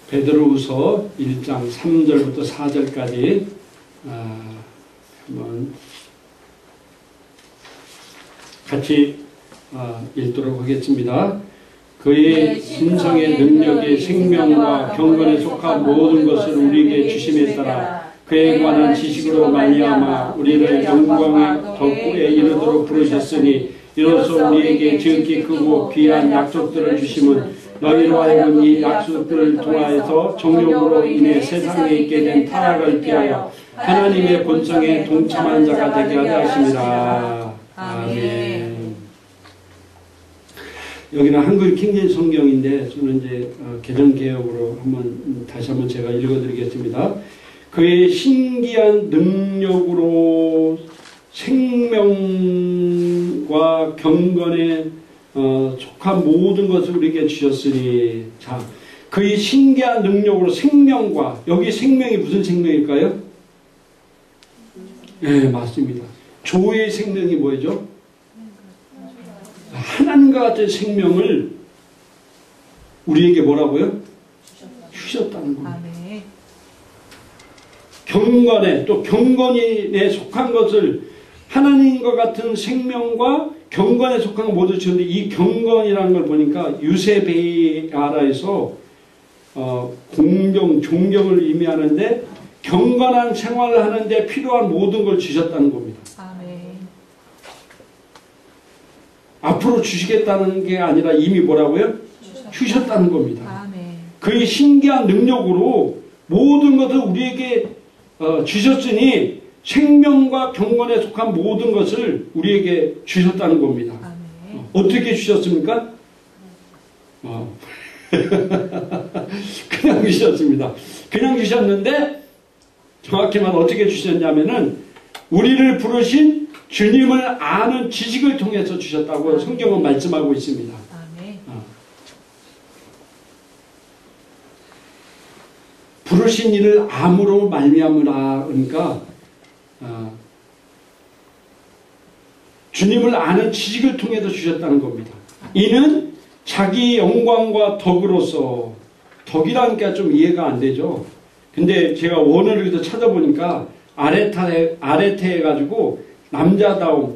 베드로후서 1장 3절부터 4절까지 한번 같이 읽도록 하겠습니다. 그의 신성의 능력이 생명과 경건에 속한 모든 것을 우리에게 주심에 따라 그에 관한 지식으로 말미암아 우리를 영광의 덕구에 이르도록 부르셨으니 이로써 우리에게 지극히 크고 귀한 약속들을 주심은 너희로 하여금 이 약속들을 통하여서 정욕으로 인해 세상에 있게 된 타락을 피하여 하나님의 본성에 동참한 자가 되게 하려 하심이라. 아멘. 여기는 한글 킹제임스 성경인데 저는 이제 개정개혁으로 다시 한번 제가 읽어드리겠습니다. 그의 신기한 능력으로 생명과 경건에 속한 모든 것을 우리에게 주셨으니, 자, 그의 신기한 능력으로 생명과, 여기 생명이 무슨 생명일까요? 네, 맞습니다. 조의 생명이 뭐죠? 하나님과 같은 생명을 우리에게 뭐라고요? 주셨다는 겁니다. 경건에, 또 경건에 속한 것을 하나님과 같은 생명과 경건에 속한 거 모두 주는데, 이 경건이라는 걸 보니까 유세베이아라에서 공경, 존경을 의미하는데 경건한 생활을 하는데 필요한 모든 걸 주셨다는 겁니다. 아멘. 앞으로 주시겠다는 게 아니라 이미 뭐라고요? 주셨다는 겁니다. 아멘. 그의 신기한 능력으로 모든 것을 우리에게 주셨으니 생명과 경건에 속한 모든 것을 우리에게 주셨다는 겁니다. 어떻게 주셨습니까? 그냥 주셨습니다. 그냥 주셨는데 정확히 말하면 어떻게 주셨냐면은 우리를 부르신 주님을 아는 지식을 통해서 주셨다고 성경은 말씀하고 있습니다. 부르신 이를 암으로 말미암으라. 그러니까 주님을 아는 지식을 통해서 주셨다는 겁니다. 이는 자기 영광과 덕으로서, 덕이라는 게 좀 이해가 안 되죠. 근데 제가 원어를 찾아보니까 아레테 해가지고 남자다움,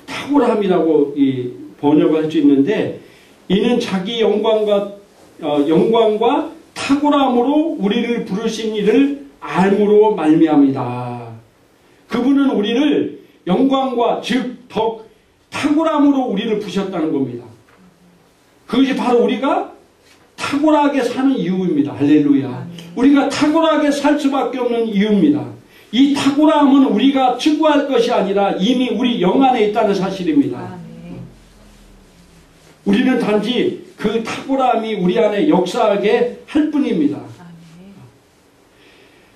탁월함이라고 번역을 할 수 있는데, 이는 자기 영광과 탁월함으로 우리를 부르신 이를 알므로 말미암이다. 그분은 우리를 영광과 즉 덕, 탁월함으로 우리를 부셨다는 겁니다. 그것이 바로 우리가 탁월하게 사는 이유입니다. 할렐루야. 우리가 탁월하게 살 수밖에 없는 이유입니다. 이 탁월함은 우리가 추구할 것이 아니라 이미 우리 영 안에 있다는 사실입니다. 우리는 단지 그 탁월함이 우리 안에 역사하게 할 뿐입니다.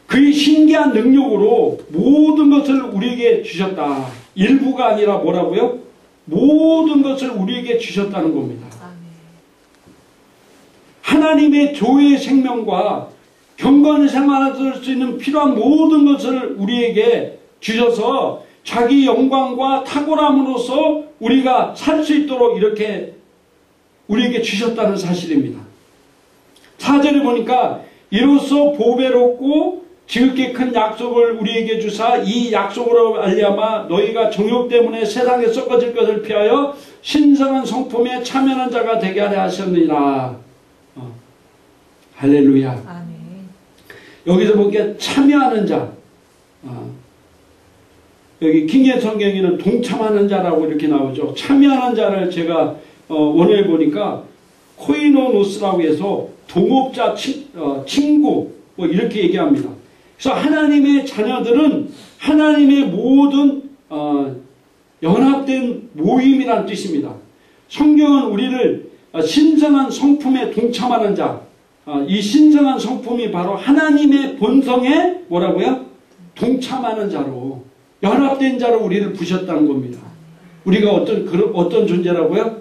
그의 신기한 능력으로 모든 것을 우리에게 주셨다. 일부가 아니라 뭐라고요? 모든 것을 우리에게 주셨다는 겁니다. 하나님의 조의 생명과 경건을 생활할 수 있는 필요한 모든 것을 우리에게 주셔서 자기 영광과 탁월함으로써 우리가 살 수 있도록 이렇게 우리에게 주셨다는 사실입니다. 4절에 보니까 이로써 보배롭고 지극히 큰 약속을 우리에게 주사 이 약속으로 말미암아 너희가 정욕 때문에 세상에 썩어질 것을 피하여 신성한 성품에 참여하는 자가 되게 하려 하셨느니라. 할렐루야. 아멘. 여기서 보니까 참여하는 자, 여기 킹제임스 성경에는 동참하는 자라고 이렇게 나오죠. 참여하는 자를 제가 원어에 보니까 코이노노스라고 해서 동업자, 친구 뭐 이렇게 얘기합니다. 그래서 하나님의 자녀들은 하나님의 모든 연합된 모임이라는 뜻입니다. 성경은 우리를 신성한 성품에 동참하는 자, 이 신성한 성품이 바로 하나님의 본성에 뭐라고요? 동참하는 자로, 연합된 자로 우리를 부셨다는 겁니다. 우리가 어떤 존재라고요?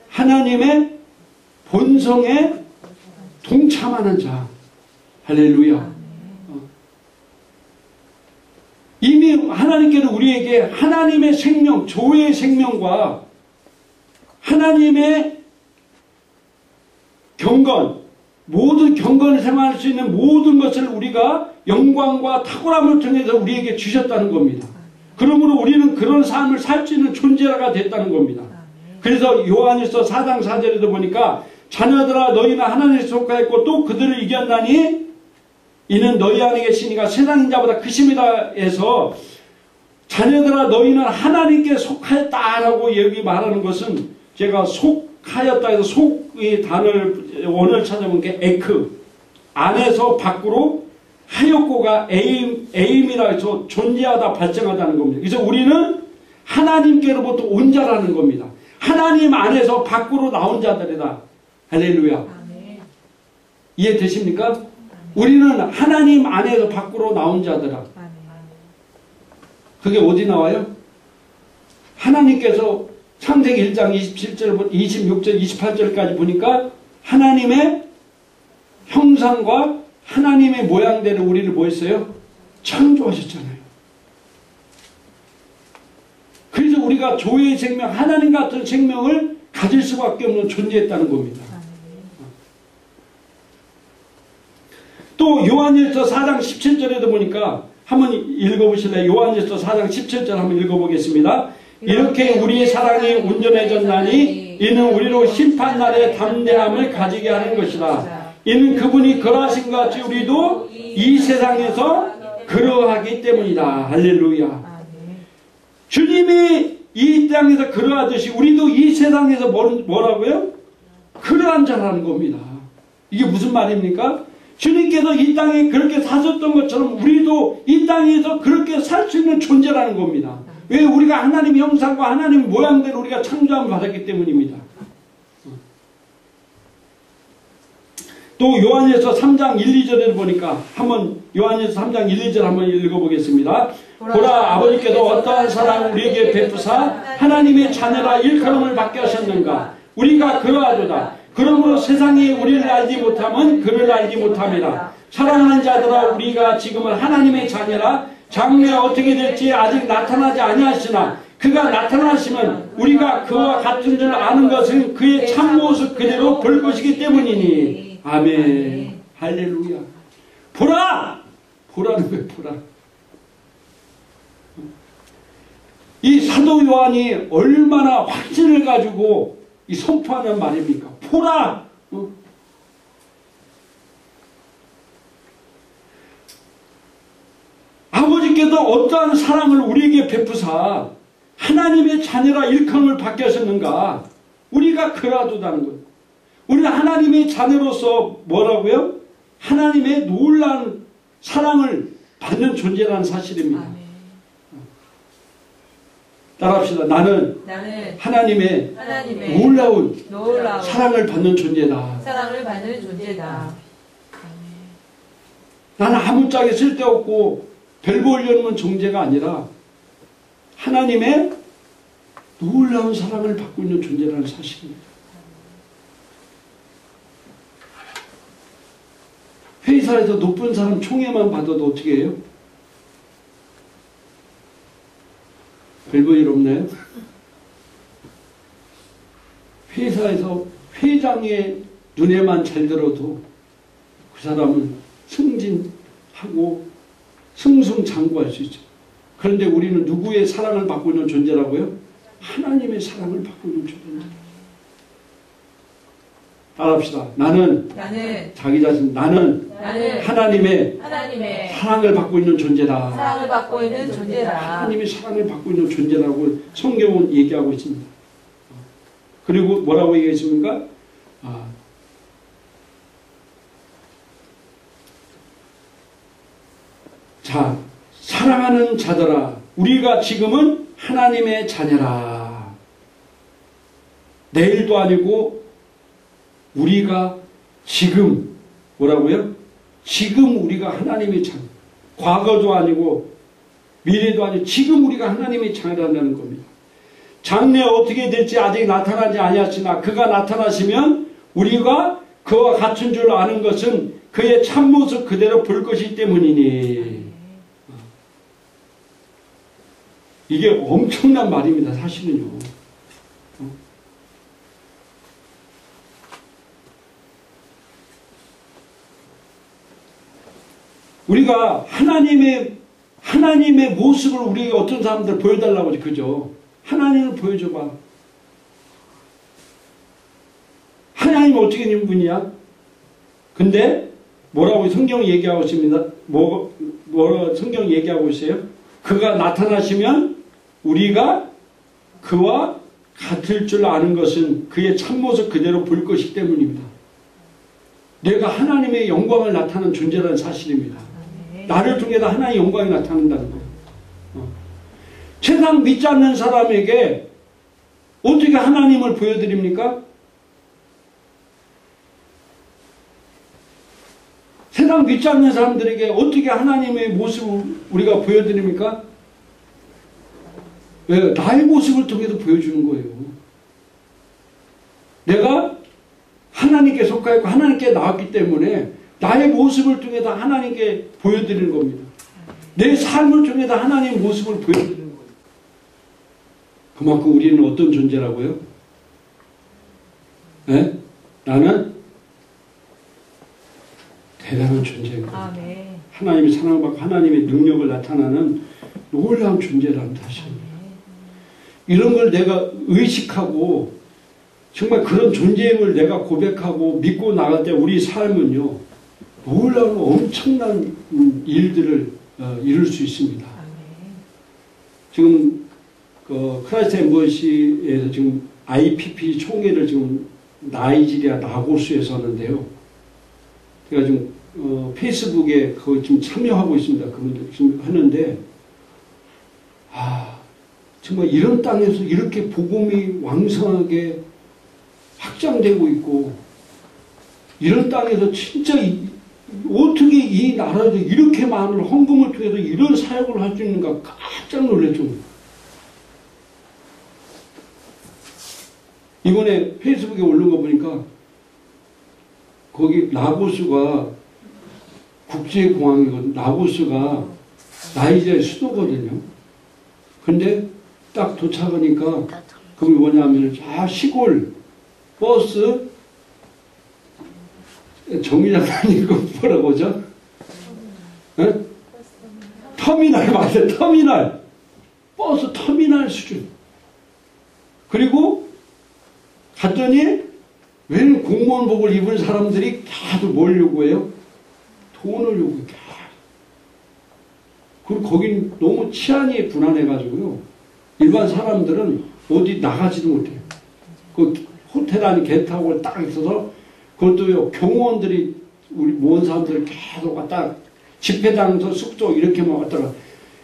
하나님의 본성에 동참하는 자. 할렐루야. 이미 하나님께는 우리에게 하나님의 생명, 조의 생명과 하나님의 경건, 모든 경건을 생활할 수 있는 모든 것을 우리가 영광과 탁월함을 통해서 우리에게 주셨다는 겁니다. 그러므로 우리는 그런 삶을 살 수 있는 존재가 됐다는 겁니다. 그래서 요한일서 4장 4절에도 보니까 자녀들아 너희는 하나님께 속하였고 또 그들을 이겼나니 이는 너희 안에 계시니가 세상 자보다 크심이다 해서 자녀들아 너희는 하나님께 속하였다라고 여기 말하는 것은 제가 속하였다 해서 속의 단어를 원어를 찾아본 게 에크 안에서 밖으로 하였고가 에임이라 해서 존재하다 발생하다는 겁니다. 그래서 우리는 하나님께로부터 온 자라는 겁니다. 하나님 안에서 밖으로 나온 자들이다. 할렐루야. 아멘. 이해되십니까? 아멘. 우리는 하나님 안에서 밖으로 나온 자들아. 아멘. 그게 어디 나와요? 하나님께서 창세기 1장 27절부터 26절 28절까지 보니까 하나님의 형상과 하나님의 모양대로 우리를 뭐 했어요? 창조하셨잖아요. 그래서 우리가 조의 생명, 하나님 같은 생명을 가질 수밖에 없는 존재했다는 겁니다. 또 요한일서 4장 17절에도 보니까 한번 읽어보실래요? 요한일서 4장 17절 한번 읽어보겠습니다. 이렇게 우리의 사랑이 온전해졌나니 이는 우리로 심판날에 담대함을 가지게 하는 것이다. 이는 그분이 그러하신 것 같이 우리도 이 세상에서 그러하기 때문이다. 할렐루야. 주님이 이 땅에서 그러하듯이 우리도 이 세상에서 뭐라고요? 그러한 자라는 겁니다. 이게 무슨 말입니까? 주님께서 이 땅에 그렇게 사셨던 것처럼 우리도 이 땅에서 그렇게 살 수 있는 존재라는 겁니다. 왜? 우리가 하나님의 형상과 하나님의 모양대로 우리가 창조함을 받았기 때문입니다. 또 요한일서 3장 1, 2절에 보니까 한번 요한일서 3장 1, 2절 한번 읽어보겠습니다. 보라 아버지께서 어떠한 사랑을 우리에게 베푸사 하나님의 자녀라 일컬음을 받게 하셨는가. 우리가 그러하도다. 그러므로 세상이 우리를 알지 못하면 그를 알지 못함이라. 사랑하는 자들아 우리가 지금은 하나님의 자녀라. 장래에 어떻게 될지 아직 나타나지 아니하시나 그가 나타나시면 우리가 그와 같은 줄 아는 것은 그의 참모습 그대로 볼 것이기 때문이니. 아멘. 할렐루야. 보라! 보라는 거예요. 보라. 이 사도 요한이 얼마나 확신을 가지고 이 선포하는 말입니까? 보라! 아버지께서 어떠한 사랑을 우리에게 베푸사 하나님의 자녀라 일컬음을 받게 하셨는가? 우리가 그라도다는 거예요. 우리는 하나님의 자녀로서 뭐라고요? 하나님의 놀라운 사랑을 받는 존재라는 사실입니다. 따라합시다. 나는 하나님의 놀라운 사랑을 받는 존재다. 사랑을 받는 존재다. 나는 아무짝에 쓸데없고 별 보려는 존재가 아니라 하나님의 놀라운 사랑을 받고 있는 존재라는 사실입니다. 회사에서 높은 사람 총애만 받아도 어떻게 해요? 별 볼 일 없나요? 회사에서 회장의 눈에만 잘 들어도 그 사람은 승진하고 승승장구할 수 있죠. 그런데 우리는 누구의 사랑을 받고 있는 존재라고요? 하나님의 사랑을 받고 있는 존재입니다. 따라합시다. 나는 자기 자신 나는 하나님의 사랑을 받고 있는 존재다. 사랑을 받고 있는 존재다. 하나님의 사랑을 받고 있는 존재라고 성경은 얘기하고 있습니다. 그리고 뭐라고 얘기했습니까? 자, 사랑하는 자들아, 우리가 지금은 하나님의 자녀라. 내일도 아니고 우리가 지금 뭐라고요? 지금 우리가 하나님의 자녀. 과거도 아니고 미래도 아니고 지금 우리가 하나님의 자녀라는 겁니다. 장래 어떻게 될지 아직 나타나지 아니하시나 그가 나타나시면 우리가 그와 같은 줄 아는 것은 그의 참모습 그대로 볼 것이기 때문이니. 이게 엄청난 말입니다. 사실은요. 우리가 하나님의 모습을 우리가 어떤 사람들 보여달라고 하지, 그죠? 하나님을 보여줘봐. 하나님은 어떻게 있는 분이야? 근데 뭐라고 성경 얘기하고 있습니다. 뭐라 성경 얘기하고 있어요? 그가 나타나시면 우리가 그와 같을 줄 아는 것은 그의 참모습 그대로 볼 것이기 때문입니다. 내가 하나님의 영광을 나타내는 존재라는 사실입니다. 나를 통해서 하나님의 영광이 나타난다는 거예요. 세상 믿지 않는 사람에게 어떻게 하나님을 보여드립니까? 세상 믿지 않는 사람들에게 어떻게 하나님의 모습을 우리가 보여드립니까? 왜? 나의 모습을 통해서 보여주는 거예요. 내가 하나님께 속하였고 하나님께 나왔기 때문에 나의 모습을 통해서 하나님께 보여드리는 겁니다. 내 삶을 통해서 하나님의 모습을 보여드리는 거예요. 그만큼 우리는 어떤 존재라고요? 네? 나는 대단한 존재인 거예요. 하나님의 사랑받고 하나님의 능력을 나타나는 놀라운 존재라는 사실입니다. 이런 걸 내가 의식하고 정말 그런 존재임을 내가 고백하고 믿고 나갈 때 우리 삶은요, 놀라운 엄청난 일들을 이룰 수 있습니다. 지금 크라이스트 엠버시에서 지금 IPP 총회를 지금 나이지리아 라고스에서 하는데요. 제가 지금 페이스북에 그거 지금 참여하고 있습니다. 그분들 지금 하는데, 정말 이런 땅에서 이렇게 복음이 왕성하게 확장되고 있고, 이런 땅에서 진짜 어떻게 이 나라에서 이렇게 많은 헌금을 통해서 이런 사역을 할 수 있는가 깜짝 놀랐죠. 이번에 페이스북에 올린 거 보니까 거기 라고스가 국제공항이거든요. 라고스가 나이지리아의 수도거든요. 근데 딱 도착하니까 그게 뭐냐면 시골 버스 정류장이고 뭐라고 하죠? 터미널 맞아요. 터미널. 버스 터미널 수준. 그리고 갔더니 웬 공무원복을 입은 사람들이 계속 뭘 요구해요? 돈을 요구해요. 그리고 거긴 너무 치안이 불안해가지고요. 일반 사람들은 어디 나가지도 못해요. 그 호텔 안에 게스트하우스가 딱 있어서 그것도요, 경호원들이 우리 모은 사람들을 계속 왔다 집회장소 숙소 이렇게 막 왔다가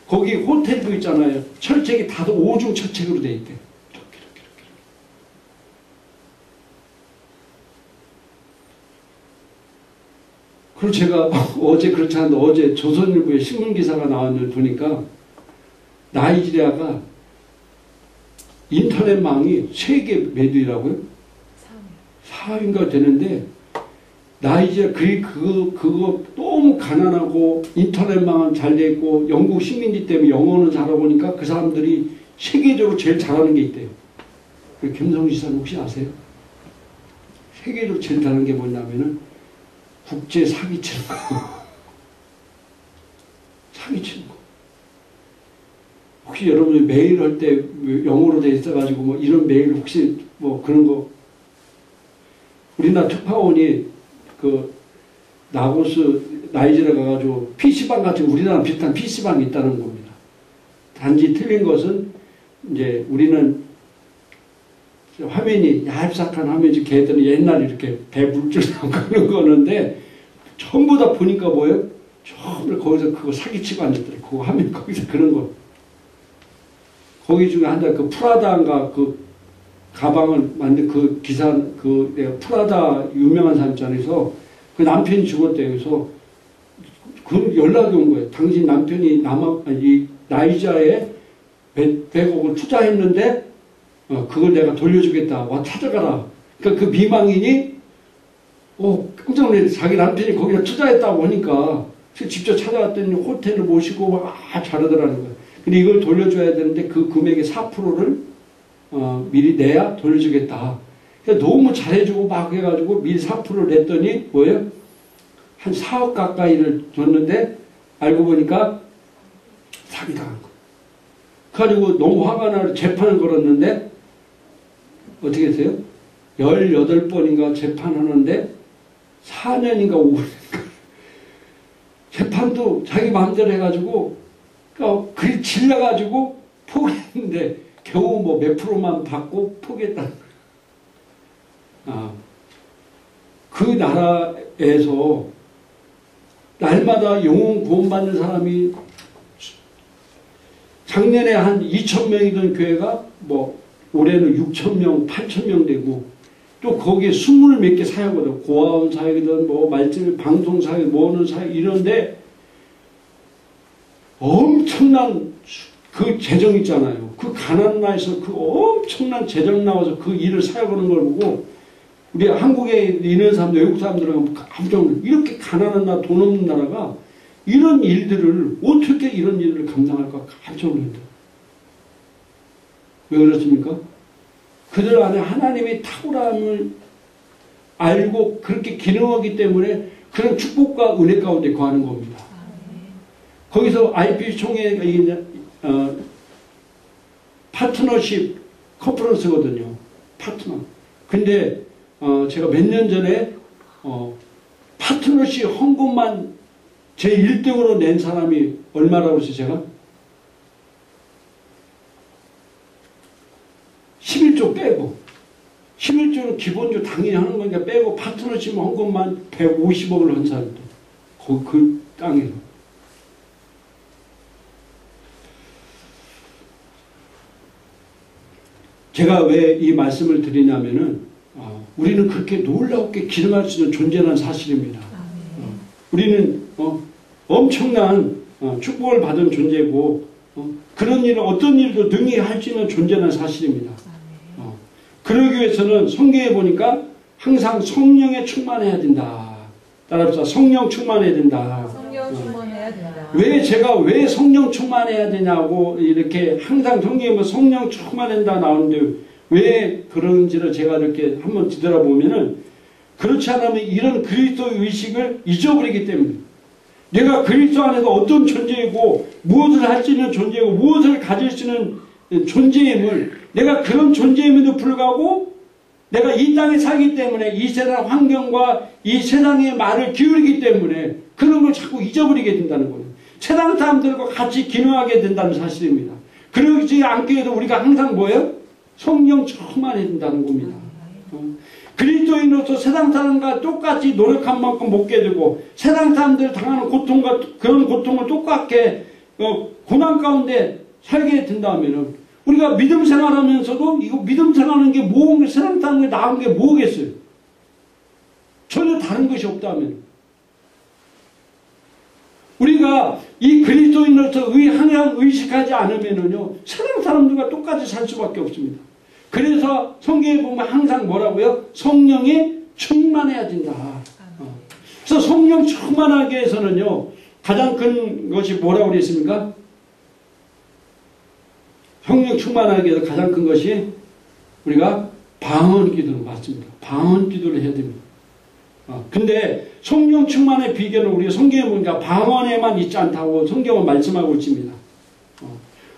거기 호텔도 있잖아요. 철책이 다들 5중 철책으로 돼 있대요. 그리고 제가 어제 그렇지 않은데 어제 조선일보에 신문기사가 나왔는데 보니까 나이지리아가 인터넷망이 세계 매두이라고요? 4위인가 되는데 나이지리아 그거 너무 가난하고 인터넷망은 잘 돼 있고 영국 식민지 때문에 영어는 잘하고 보니까 그 사람들이 세계적으로 제일 잘하는 게 있대요. 김성수 지사님 혹시 아세요? 세계적으로 제일 잘하는 게 뭐냐면은 국제 사기치는 거. 사기치는 거. 혹시 여러분이 메일 할 때 영어로 돼 있어가지고 뭐 이런 메일 혹시 뭐 그런 거. 우리나라 특파원이 그 라고스 나이지리아 가가지고 PC방 같은 우리나라 비슷한 PC방이 있다는 겁니다. 단지 틀린 것은 이제 우리는 화면이 얇싹한 화면이 걔들은 옛날에 이렇게 배 물줄하고 그런 거는데 전부 다 보니까 뭐예요? 전부 거기서 그거 사기치고 앉았더래. 그거 화면 거기서 그런 거. 거기 중에 한 달 그 프라다인가 그 가방을 만든 그 기사 그 내가 프라다 유명한 사람 있잖아요. 그 남편이 죽었대요. 그래서 그 연락이 온 거예요. 당신 남편이 이 나이지리아에 100억을 투자했는데 그걸 내가 돌려주겠다. 와 찾아가라. 그러니까 그 미망인이 깜짝 놀랐어요. 자기 남편이 거기다 투자했다고 하니까 직접 찾아왔더니 호텔을 모시고 막 잘하더라는 거예요. 근데 이걸 돌려줘야 되는데 그 금액의 4%를 미리 내야 돌려주겠다. 그러니까 너무 잘해주고 막 해가지고 미리 4%를 냈더니 뭐예요? 한 4억 가까이를 줬는데 알고 보니까 사기당한 거예요. 그래가지고 너무 화가 나서 재판을 걸었는데 어떻게 했어요? 18번인가 재판하는데 4년인가 5년인가 재판도 자기 마음대로 해가지고 그게 질려가지고 포기했는데 겨우 뭐 몇 프로만 받고 포기했다는 거예요. 그 나라에서 날마다 영혼 구원받는 사람이 작년에 한 2,000명이던 교회가 뭐 올해는 6,000명, 8,000명 되고 또 거기에 20 몇 개 사역거든. 고아원 사역이든 뭐 말씀 방송 사역, 뭐는 사역 이런데 엄청난 그 재정 있잖아요. 그 가난한 나라에서 그 엄청난 재정 나와서 그 일을 사역하는 걸 보고 우리 한국에 있는 사람들, 외국 사람들은 깜짝 놀라요. 이렇게 가난한 나라, 돈 없는 나라가 이런 일들을 어떻게 이런 일을 감당할까 깜짝 놀랍니다. 왜 그렇습니까? 그들 안에 하나님의 탁월함을 알고 그렇게 기능하기 때문에 그런 축복과 은혜 가운데 거하는 겁니다. 거기서 IPC 총회 파트너십 컨퍼런스거든요. 파트너. 근데 제가 몇 년 전에 파트너십 헌금만 제 1등으로 낸 사람이 얼마라고 했어요, 제가? 11조 빼고 11조는 기본적으로 당연히 하는 거니까 빼고 파트너십 헌금만 150억을 한 사람도 그 땅에서 제가 왜 이 말씀을 드리냐면은 우리는 그렇게 놀랍게 기능할 수 있는 존재라는 사실입니다. 우리는 엄청난 축복을 받은 존재고 그런 일을 어떤 일도 능히 할 수 있는 존재라는 사실입니다. 그러기 위해서는 성경에 보니까 항상 성령에 충만해야 된다. 따라합시다. 성령 충만해야 된다. 성령 충만해야 된다. 왜 제가 왜 성령 충만해야 되냐고 이렇게 항상 성경에 뭐 성령 충만한다 나오는데 왜 그런지를 제가 이렇게 한번 뒤돌아보면은 그렇지 않으면 이런 그리스도의 의식을 잊어버리기 때문에 내가 그리스도 안에서 어떤 존재이고 무엇을 할 수 있는 존재이고 무엇을 가질 수 있는 존재임을 내가 그런 존재임에도 불구하고 내가 이 땅에 살기 때문에 이 세상 환경과 이 세상의 말을 기울이기 때문에 그런 걸 자꾸 잊어버리게 된다는 거예요. 세상 사람들과 같이 기능하게 된다는 사실입니다. 그러지 않게 해도 우리가 항상 뭐예요? 성령 충만해야 된다는 겁니다. 그리스도인으로서 세상 사람과 똑같이 노력한 만큼 먹게 되고 세상 사람들 당하는 고통과 그런 고통을 똑같게 고난 가운데 살게 된다면은 우리가 믿음 생활하면서도 이거 믿음 생활하는 게 뭐 세상 사람에 나온 게 뭐겠어요? 전혀 다른 것이 없다면 우리가 이 그리스도인으로서 항상 의식하지 않으면은요 세상 사람들과 똑같이 살 수밖에 없습니다. 그래서 성경에 보면 항상 뭐라고요? 성령이 충만해야 된다. 그래서 성령 충만하게 해서는요 가장 큰 것이 뭐라고 그랬습니까? 성령 충만하게 해서 가장 큰 것이 우리가 방언 기도는 맞습니다. 방언 기도를 해야 됩니다. 근데 성령 충만의 비결은 우리가 성경에 보니까 방언에만 있지 않다고 성경은 말씀하고 있습니다.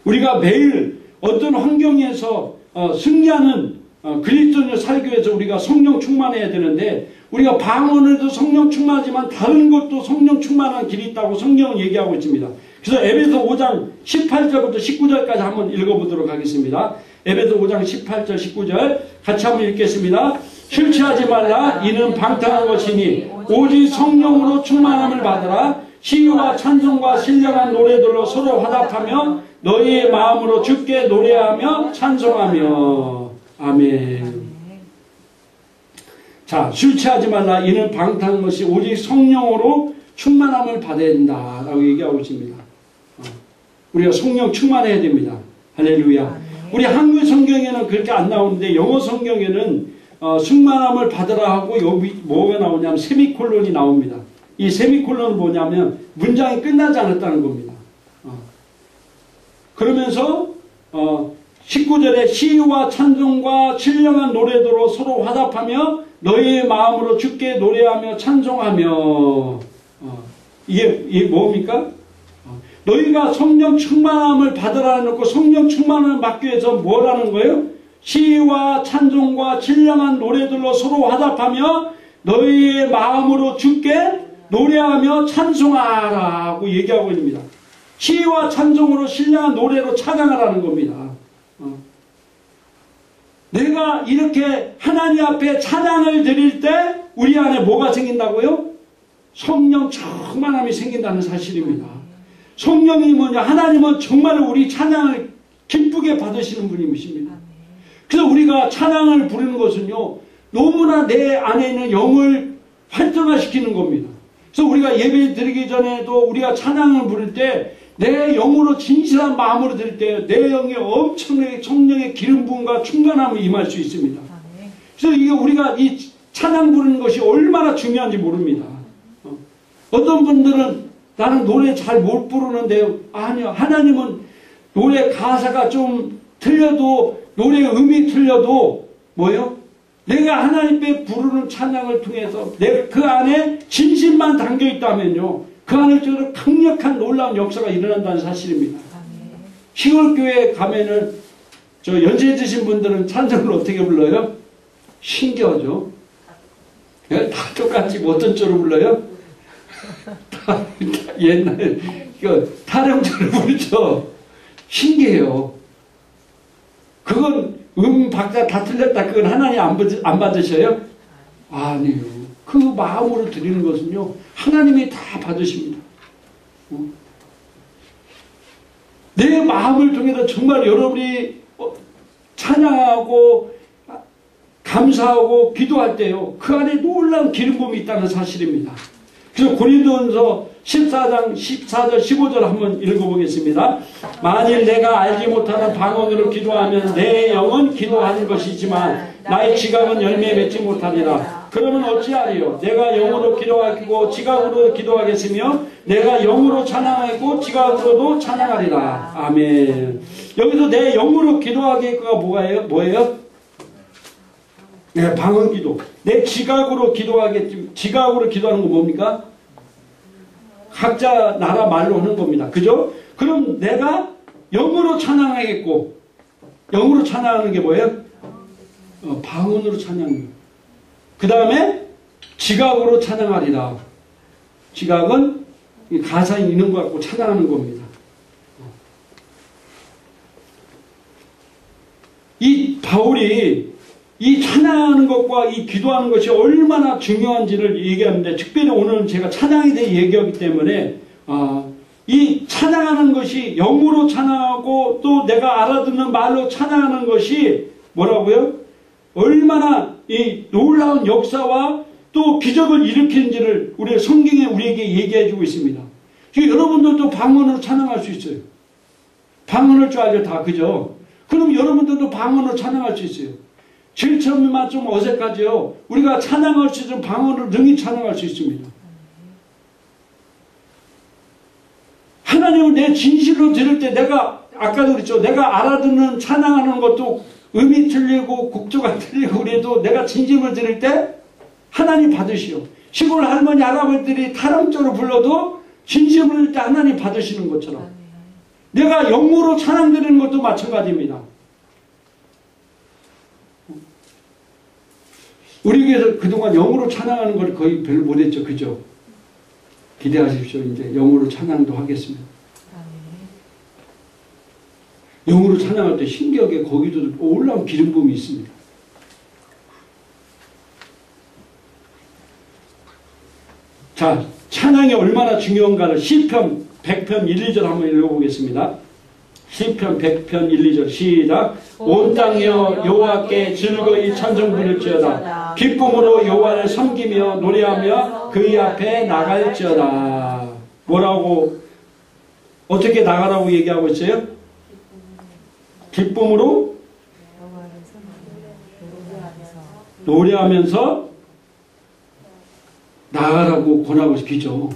우리가 매일 어떤 환경에서 승리하는 그리스도인을 살기 위해서 우리가 성령 충만해야 되는데 우리가 방언에도 성령 충만하지만 다른 것도 성령 충만한 길이 있다고 성경은 얘기하고 있습니다. 그래서 에베소 5장 18절부터 19절까지 한번 읽어보도록 하겠습니다. 에베소 5장 18절 19절 같이 한번 읽겠습니다. 실체하지 말라 이는 방탕한 것이니 오직 성령으로 충만함을 받으라. 시유와 찬송과 신령한 노래들로 서로 화답하며 너희의 마음으로 주께 노래하며 찬송하며. 아멘. 자, 술 취하지 말라 이는 방탕한 것이 오직 성령으로 충만함을 받아야 된다 라고 얘기하고 있습니다. 우리가 성령 충만해야 됩니다. 할렐루야. 우리 한글 성경에는 그렇게 안 나오는데 영어 성경에는 충만함을 받으라 하고 여기 뭐가 나오냐면 세미콜론이 나옵니다. 이 세미콜론은 뭐냐면 문장이 끝나지 않았다는 겁니다. 그러면서 19절에 시와 찬송과 신령한 노래도로 서로 화답하며 너희의 마음으로 주께 노래하며 찬송하며 이게 뭡니까? 너희가 성령 충만함을 받으라 놓고 성령 충만함을 받기 위해서 뭐라는 거예요? 시와 찬송과 신령한 노래들로 서로 화답하며 너희의 마음으로 주께 노래하며 찬송하라고 얘기하고 있습니다. 시와 찬송으로 신령한 노래로 찬양하라는 겁니다. 내가 이렇게 하나님 앞에 찬양을 드릴 때 우리 안에 뭐가 생긴다고요? 성령 충만함이 생긴다는 사실입니다. 성령이 뭐냐? 하나님은 정말 우리 찬양을 기쁘게 받으시는 분이십니다. 그래서 우리가 찬양을 부르는 것은요, 너무나 내 안에 있는 영을 활성화시키는 겁니다. 그래서 우리가 예배 드리기 전에도 우리가 찬양을 부를 때 내 영으로 진실한 마음으로 드릴 때 내 영에 엄청나게 성령의 기름 부음과 충만함을 임할 수 있습니다. 그래서 이게 우리가 이 찬양 부르는 것이 얼마나 중요한지 모릅니다. 어떤 분들은 나는 노래 잘 못 부르는데요. 아니요. 하나님은 노래 가사가 좀 틀려도 노래의 음이 틀려도 뭐예요? 내가 하나님께 부르는 찬양을 통해서 그 안에 진심만 담겨 있다면요. 그 안에 저런 강력한 놀라운 역사가 일어난다는 사실입니다. 시골교회에 가면은 저 연세 드신 분들은 찬송을 어떻게 불러요? 신기하죠? 다 똑같이 어떤 쪽으로 불러요? 다 옛날 타령처럼 부르죠. 신기해요. 그건 박자 다 틀렸다. 그건 하나님 안 받으셔요? 아니요. 그 마음으로 드리는 것은요, 하나님이 다 받으십니다. 내 마음을 통해서 정말 여러분이 찬양하고 감사하고 기도할 때요, 그 안에 놀라운 기름 부음이 있다는 사실입니다. 그래서 고린도전서 14장 14절 15절 한번 읽어보겠습니다. 만일 내가 알지 못하는 방언으로 기도하면 내 영은 기도하는 것이지만 나의 지각은 열매 맺지 못하리라. 그러면 어찌하리요? 내가 영으로 기도하고 지각으로 기도하겠으며 내가 영으로 찬양하고 지각으로도 찬양하리라. 아멘. 여기서 내 영으로 기도하기가 뭐예요? 네, 방언 기도. 내 지각으로 기도하겠지. 지각으로 기도하는 건 뭡니까? 각자 나라 말로 하는 겁니다. 그죠? 그럼 내가 영으로 찬양하겠고, 영으로 찬양하는 게 뭐예요? 방언으로 찬양해요. 그 다음에 지각으로 찬양하리라. 지각은 가사에 있는 것 같고 찬양하는 겁니다. 이 바울이 이 찬양하는 것과 이 기도하는 것이 얼마나 중요한지를 얘기하는데, 특별히 오늘은 제가 찬양에 대해 얘기하기 때문에 이 찬양하는 것이 영으로 찬양하고 또 내가 알아듣는 말로 찬양하는 것이 뭐라고요? 얼마나 이 놀라운 역사와 또 기적을 일으키는지를 우리 성경에 우리에게 얘기해주고 있습니다. 여러분들도 방언으로 찬양할 수 있어요. 방언할 줄 알죠, 다. 그죠? 그럼 여러분들도 방언으로 찬양할 수 있어요. 제일 처음에만 좀 어색하죠. 우리가 찬양할 수 있는 방언을 능히 찬양할 수 있습니다. 하나님은 내 진실로 들을 때 내가 아까도 그랬죠. 내가 알아듣는 찬양하는 것도 음이 틀리고 곡조가 틀리고 그래도 내가 진심을 들을 때 하나님 받으시오. 시골 할머니 할아버지들이 타령조로 불러도 진심을 들을 때 하나님 받으시는 것처럼 내가 영으로 찬양 드리는 것도 마찬가지입니다. 우리 교회에서 그동안 영으로 찬양하는 걸 거의 별로 못했죠. 그죠? 기대하십시오. 이제 영으로 찬양도 하겠습니다. 영으로 찬양할 때 신기하게 거기도 올라온 기름 부음이 있습니다. 자, 찬양이 얼마나 중요한가를 시편 100편 1, 2절 한번 읽어보겠습니다. 시편 100편 1, 2절 시작. 온 땅이여 여호와께 즐거이 찬송 부를지어다. 기쁨으로 여호와를 섬기며 노래하며 그의 앞에 나갈지어다. 뭐라고 어떻게 나가라고 얘기하고 있어요? 기쁨으로 노래하면서 나가라고 권하고 싶죠.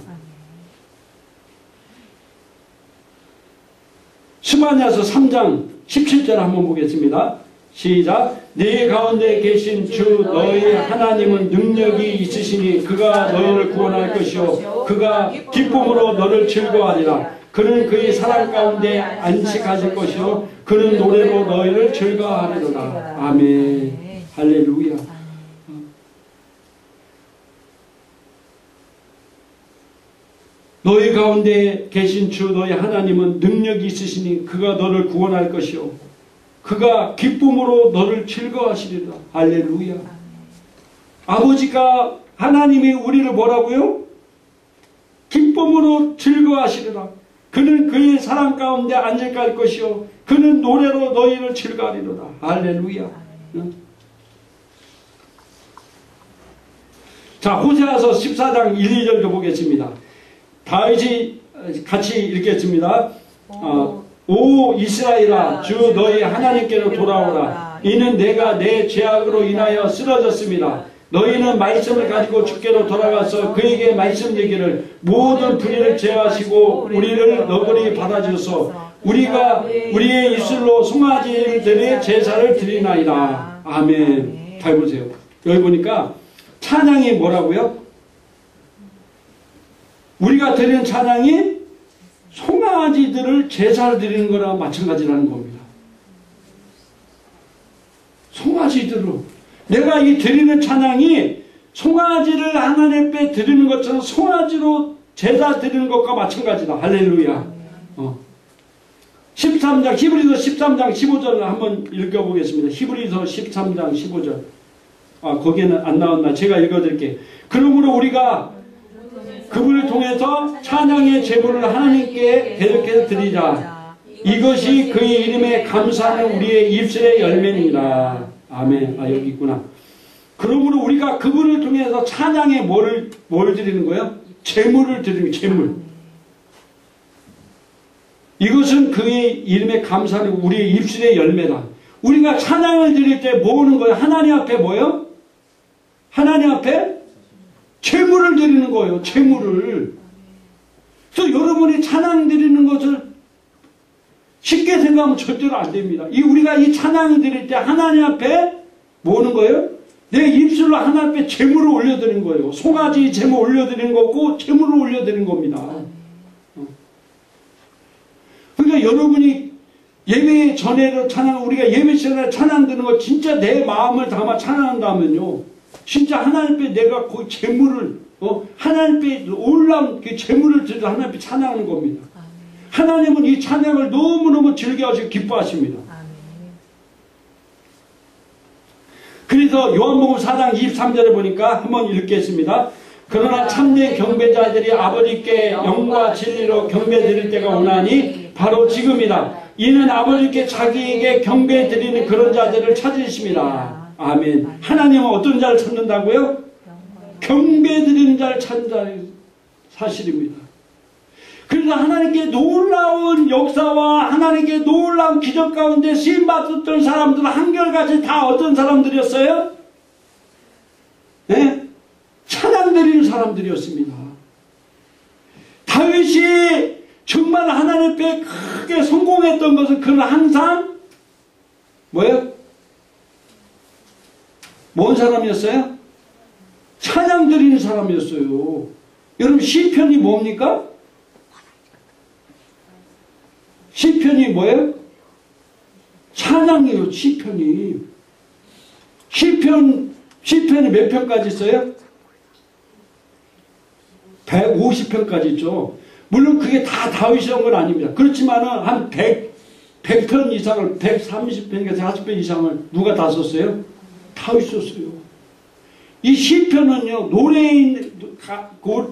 스바냐서 3장 17절 한번 보겠습니다. 시작. 네 가운데 계신 주 너희 하나님은 능력이 있으시니 그가 너희를 구원할 것이요 그가 기쁨으로 너를 즐거워하리라. 그는 그의 사랑 가운데 안식하실 것이요 그는 노래로 너희를 즐거워하리로다. 아멘. 할렐루야. 너희 가운데 계신 주 너희 하나님은 능력이 있으시니 그가 너를 구원할 것이요 그가 기쁨으로 너를 즐거워하시리라. 할렐루야. 아버지가 하나님이 우리를 뭐라고요? 기쁨으로 즐거워하시리라. 그는 그의 사랑 가운데 안식할 것이요 그는 노래로 너희를 즐거워하리로다. 할렐루야. 자, 호세아서 14장 1, 2절도 보겠습니다. 다윗이 같이 읽겠습니다. 오 이스라엘아 주 너희 하나님께로 돌아오라. 이는 내가 내 죄악으로 인하여 쓰러졌습니다. 너희는 말씀을 가지고 주께로 돌아가서 그에게 말씀되기를 모든 불의를 제하시고 우리를 너그리 받아주소서. 우리가 우리의 입술로 송아지들의 제사를 드리나이다. 아멘. 잘 보세요. 여기 보니까 찬양이 뭐라고요? 우리가 드리는 찬양이 송아지들을 제사를 드리는 거랑 마찬가지라는 겁니다. 송아지들로. 내가 이 드리는 찬양이 송아지를 하나님 앞에 드리는 것처럼 송아지로 제사 드리는 것과 마찬가지다. 할렐루야. 13장, 히브리서 13장 15절을 한번 읽어보겠습니다. 히브리서 13장 15절. 거기에는 안 나왔나? 제가 읽어드릴게요. 그러므로 우리가 그분을 통해서 찬양의 제물을 하나님께 계속해서 드리자. 이것이 그의 이름에 감사하는 우리의 입술의 열매입니다. 아멘. 여기 있구나. 그러므로 우리가 그분을 통해서 찬양에 뭘 드리는 거예요? 제물을 드리는 거예요. 제물. 이것은 그의 이름에 감사하는 우리의 입술의 열매다. 우리가 찬양을 드릴 때 뭐 하는 거예요? 하나님 앞에 뭐예요? 하나님 앞에 제물을 드리는 거예요. 제물을. 그래서 여러분이 찬양 드리는 것을 쉽게 생각하면 절대로 안 됩니다. 우리가 이 찬양 드릴 때 하나님 앞에 뭐 하는 거예요? 내 입술로 하나님 앞에 제물을 올려드리는 거예요. 송아지 제물 올려드리는 거고 제물을 올려드리는 겁니다. 그러니까 여러분이 예배 전에도 우리가 예배 전에 찬양 드리는 거 진짜 내 마음을 담아 찬양한다면요. 진짜 하나님 앞에 내가 그 제물을 하나님 앞에 올라온 그 제물을 들여 하나님 앞에 찬양하는 겁니다. 하나님은 이 찬양을 너무너무 즐겨하시고 기뻐하십니다. 그래서 요한복음 4장 23절에 보니까 한번 읽겠습니다. 그러나 참된 경배자들이 아버지께 영과 진리로 경배드릴 때가 오나니 바로 지금이다. 이는 아버지께 자기에게 경배드리는 그런 자들을 찾으십니다. 아멘. 하나님은 어떤 자를 찾는다고요? 경배드리는 자를 찾는다는 사실입니다. 그래서 하나님께 놀라운 역사와 하나님께 놀라운 기적 가운데 쓰임받았던 사람들은 한결같이 다 어떤 사람들이었어요? 네? 찬양드리는 사람들이었습니다. 다윗이 정말 하나님 앞에 크게 성공했던 것은 그는 항상 뭐예요? 뭔 사람이었어요? 찬양드리는 사람이었어요. 여러분 시편이 뭡니까? 시편이 뭐예요? 찬양이에요. 시편이. 시편이 몇 편까지 있어요? 150편까지 있죠. 물론 그게 다 다윗이 한 건 아닙니다. 그렇지만은 한 100편 이상을 130편에서 40편 이상을 누가 다 썼어요? 다윗이 썼어요. 이 시편은요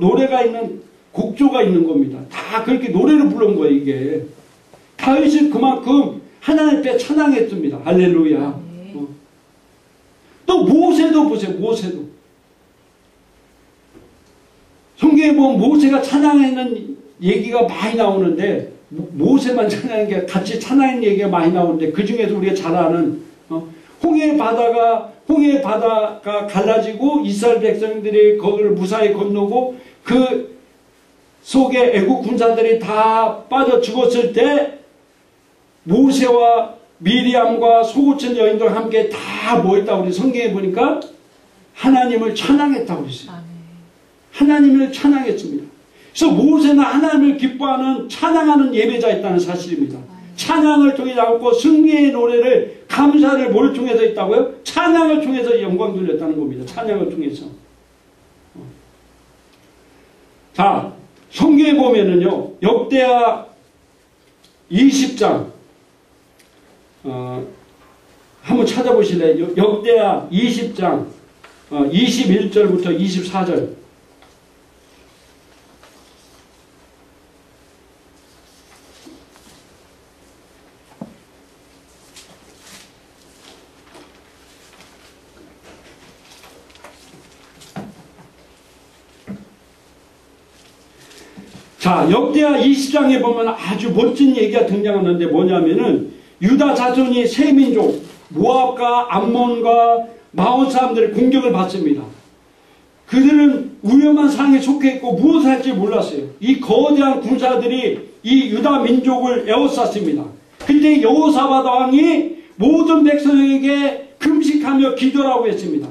노래가 있는 곡조가 있는 겁니다. 다 그렇게 노래를 부른 거예요. 이게 다윗이 그만큼 하나님 앞에 찬양했습니다. 할렐루야. 또 모세도 보세요. 모세도 성경에 보면 모세가 찬양하는 얘기가 많이 나오는데 모세만 찬양한 게 같이 찬양한 얘기가 많이 나오는데 그 중에서 우리가 잘 아는 홍해 바다가 갈라지고 이스라엘 백성들이 거기를 무사히 건너고 그 속에 애국 군사들이 다 빠져 죽었을 때 모세와 미리암과 소고천 여인들과 함께 다 모였다고 우리 성경에 보니까 하나님을 찬양했다고 그랬어요. 하나님을 찬양했습니다. 그래서 모세는 하나님을 기뻐하는 찬양하는 예배자였다는 사실입니다. 찬양을 통해 잡고 승리의 노래를 감사를 뭘 통해서 있다고요? 찬양을 통해서 영광 돌렸다는 겁니다. 찬양을 통해서. 자, 성경에 보면은요, 역대하 20장 한번 찾아보실래요? 역대하 20장 21절부터 24절. 자, 역대하 20장에 보면 아주 멋진 얘기가 등장하는데 뭐냐면은 유다 자손이 세 민족 모압과 암몬과 마온 사람들의 공격을 받습니다. 그들은 위험한 상황에 속해 있고 무엇을 할지 몰랐어요. 이 거대한 군사들이 이 유다 민족을 에워쌌습니다. 그때 여호사밧 왕이 모든 백성에게 금식하며 기도라고 했습니다.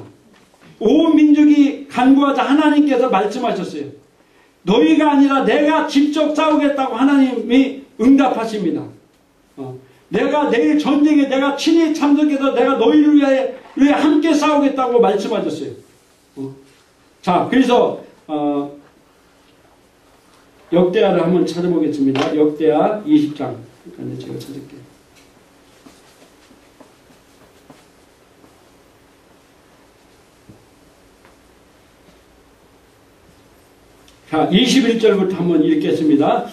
온 민족이 간구하자 하나님께서 말씀하셨어요. 너희가 아니라 내가 직접 싸우겠다고 하나님이 응답하십니다. 내가 내일 전쟁에 내가 친히 참석해서 내가 너희를 위해 함께 싸우겠다고 말씀하셨어요. 자, 그래서 역대하를 한번 찾아보겠습니다. 역대하 20장. 잠깐만요, 제가 찾을게요. 자, 21절부터 한번 읽겠습니다.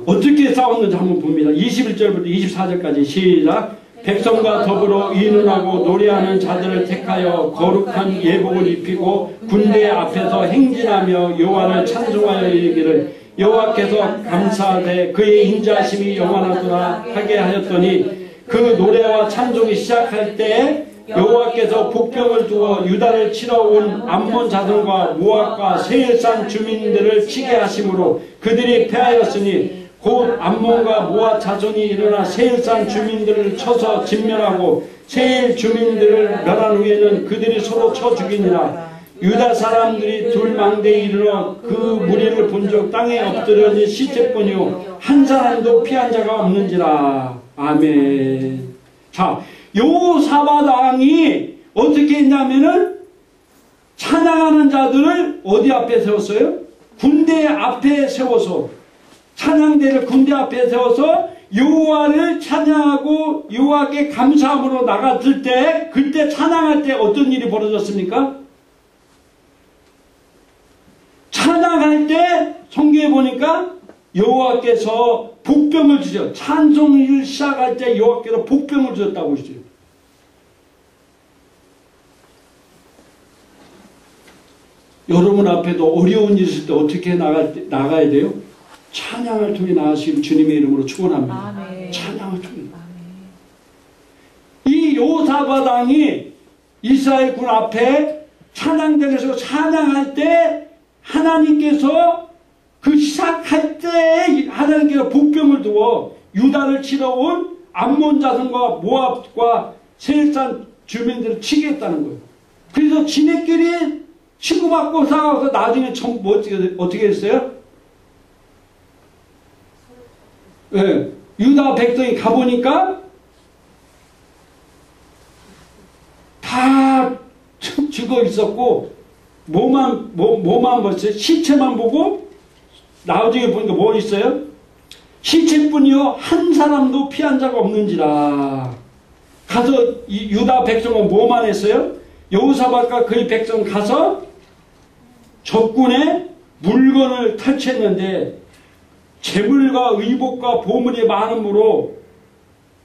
어떻게 싸웠는지 한번 봅니다. 21절부터 24절까지 시작. 백성과 더불어 의논하고 노래하는 자들을 택하여 거룩한 예복을 입히고 군대 앞에서 행진하며 여호와를 찬송하여 이르기를 여호와께서 감사하되 그의 인자하심이 영원하도다 하게 하였더니 그 노래와 찬송이 시작할 때에 여호와께서 복병을 두어 유다를 치러 온 암몬 자손과 모압과 세일산 주민들을 치게 하심으로 그들이 패하였으니 곧 암몬과 모압 자손이 일어나 세일산 주민들을 쳐서 진멸하고 세일 주민들을 멸한 후에는 그들이 서로 쳐 죽이니라. 유다 사람들이 둘망대에 이르러 그 무리를 본 적 땅에 엎드려니 시체뿐이요 한 사람도 피한 자가 없는지라. 아멘. 자, 여호사밧 왕이 어떻게 했냐면은 찬양하는 자들을 어디 앞에 세웠어요? 군대 앞에 세워서 찬양대를 군대 앞에 세워서 여호와를 찬양하고 여호와께 감사함으로 나갔을 때 그때 찬양할 때 어떤 일이 벌어졌습니까? 찬양할 때 성경에 보니까 여호와께서 복병을 주죠. 찬송을 시작할 때 여호와께서 복병을 주셨다고 했어요. 여러분 앞에도 어려운 일 있을 때 어떻게 나가야 돼요? 찬양을 통해 나가시길 주님의 이름으로 축원합니다. 아멘. 찬양을 통해. 이 여호사밧 왕이 이스라엘 군 앞에 찬양대에서 찬양할 때 하나님께서 그 시작할 때 하나님께서 복병을 두어 유다를 치러 온 암몬 자손과 모압과 세일산 주민들을 치겠다는 거예요. 그래서 지네끼리 치고받고 싸워서 나중에 어떻게 했어요? 네, 유다 백성이 가보니까 다 죽어 있었고 뭐만 봤어요? 시체만 보고 나중에 보니까 뭐 있어요? 시체뿐이요 한 사람도 피한 자가 없는지라. 가서 이 유다 백성은 뭐만 했어요? 여호사밧과 그의 백성 가서 적군의 물건을 탈취했는데 재물과 의복과 보물이 많으므로